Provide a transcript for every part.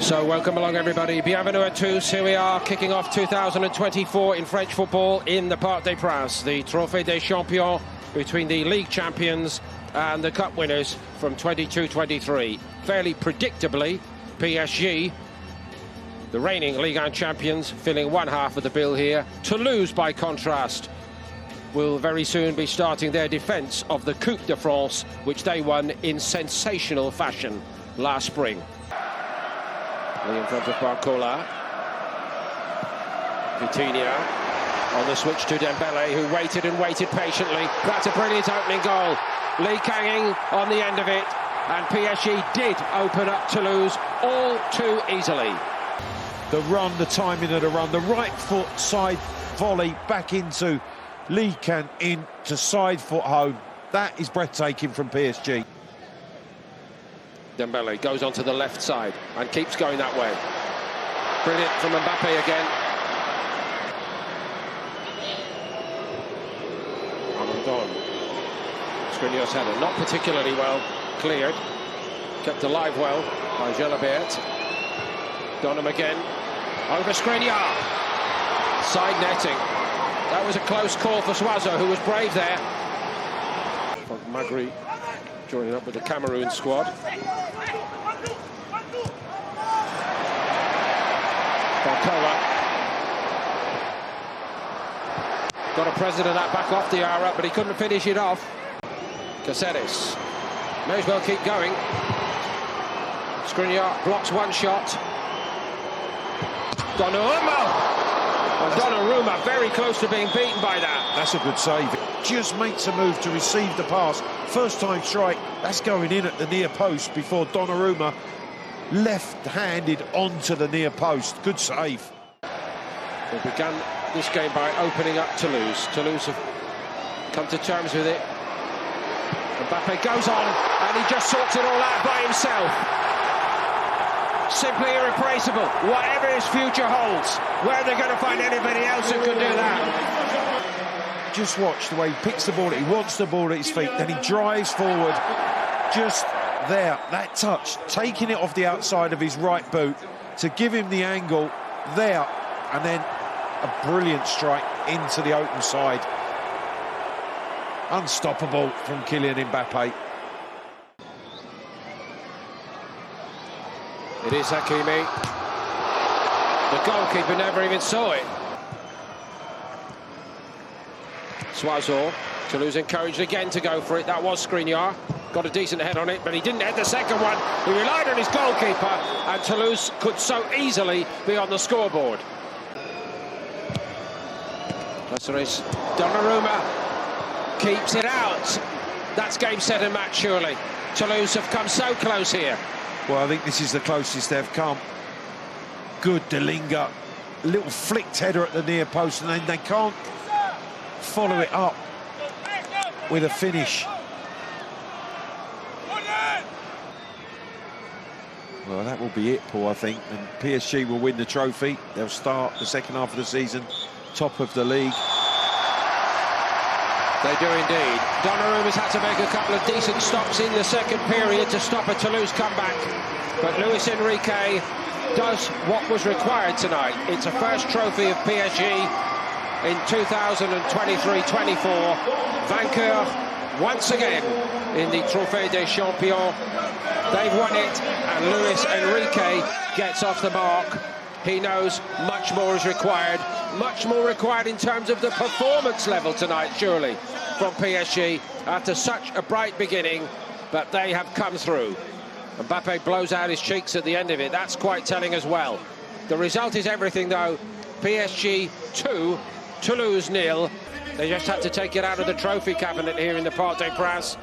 So welcome along everybody, bienvenue à tous. Here we are kicking off 2024 in French football in the Parc des Princes, the Trophée des Champions between the league champions and the cup winners from 22-23. Fairly predictably, PSG, the reigning Ligue 1 champions, filling one half of the bill here. Toulouse, by contrast, will very soon be starting their defence of the Coupe de France, which they won in sensational fashion last spring. In front of Parc, Vitinha on the switch to Dembele, who waited and waited patiently. That's a brilliant opening goal. Lee Kanging on the end of it, and PSG did open up Toulouse all too easily. The run, the timing of the run, the right foot side volley back into Lee Kang into side foot home. That is breathtaking from PSG. Dembele goes onto the left side and keeps going that way. Brilliant from Mbappe again. Amandon. Skriniar's header, not particularly well cleared. Kept alive well by Jalabert. Donham again. Over Skriniar. Side netting. That was a close call for Soiseau, who was brave there. Magri joining up with the Cameroon squad. Barcola. Got a president that back off the hour up, but he couldn't finish it off. Caceres. May as well keep going. Skriniar blocks one shot. Donnarumma. And Donnarumma very close to being beaten by that. That's a good save. Just makes a move to receive the pass. First time strike, that's going in at the near post before Donnarumma left-handed onto the near post. Good save. They began this game by opening up Toulouse. Toulouse have come to terms with it. Mbappe goes on and he just sorts it all out by himself. Simply irreplaceable. Whatever his future holds, where are they going to find anybody else who can do that? Just watch the way he picks the ball. He wants the ball at his feet, then he drives forward. Just there, that touch, taking it off the outside of his right boot to give him the angle there, and then a brilliant strike into the open side. Unstoppable from Kylian Mbappe. It is Hakimi. The goalkeeper never even saw it. Soiseau. Toulouse encouraged again to go for it. That was Skriniar. Got a decent head on it, but he didn't head the second one. He relied on his goalkeeper, and Toulouse could so easily be on the scoreboard. Caceres. Donnarumma keeps it out. That's game, set and match, surely. Toulouse have come so close here. Well, I think this is the closest they've come. Good Delinga. Little flicked header at the near post, and then they can't follow it up with a finish. Well, that will be it, Paul, I think. And PSG will win the trophy. They'll start the second half of the season top of the league. They do indeed. Donnarumma's had to make a couple of decent stops in the second period to stop a Toulouse comeback. But Luis Enrique does what was required tonight. It's a first trophy of PSG in 2023-24. Vainqueur once again in the Trophée des Champions. They've won it, and Luis Enrique gets off the mark. He knows much more is required. Much more required in terms of the performance level tonight, surely, from PSG after such a bright beginning, but they have come through. Mbappe blows out his cheeks at the end of it. That's quite telling as well. The result is everything, though. PSG 2, Toulouse 0. They just had to take it out of the trophy cabinet here in the Parc des Princes.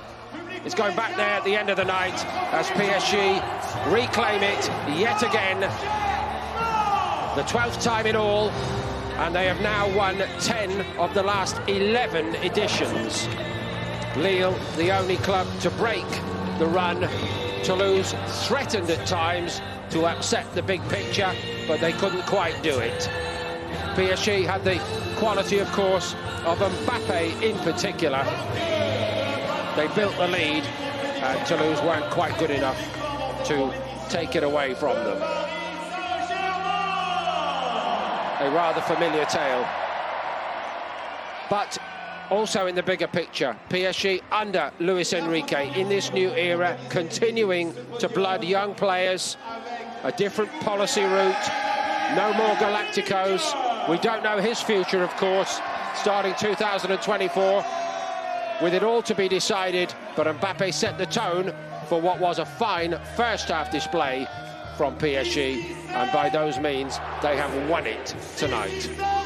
It's going back there at the end of the night as PSG reclaim it yet again. The 12th time in all, and they have now won 10 of the last 11 editions. Lille, the only club to break the run. Toulouse threatened at times to upset the big picture, but they couldn't quite do it. PSG had the quality, of course, of Mbappe in particular. They built the lead, and Toulouse weren't quite good enough to take it away from them. a rather familiar tale. But also in the bigger picture, PSG under Luis Enrique in this new era, continuing to blood young players, a different policy route, no more Galacticos. We don't know his future, of course, starting 2024, with it all to be decided, but Mbappe set the tone for what was a fine first-half display from PSG, and by those means, they have won it tonight.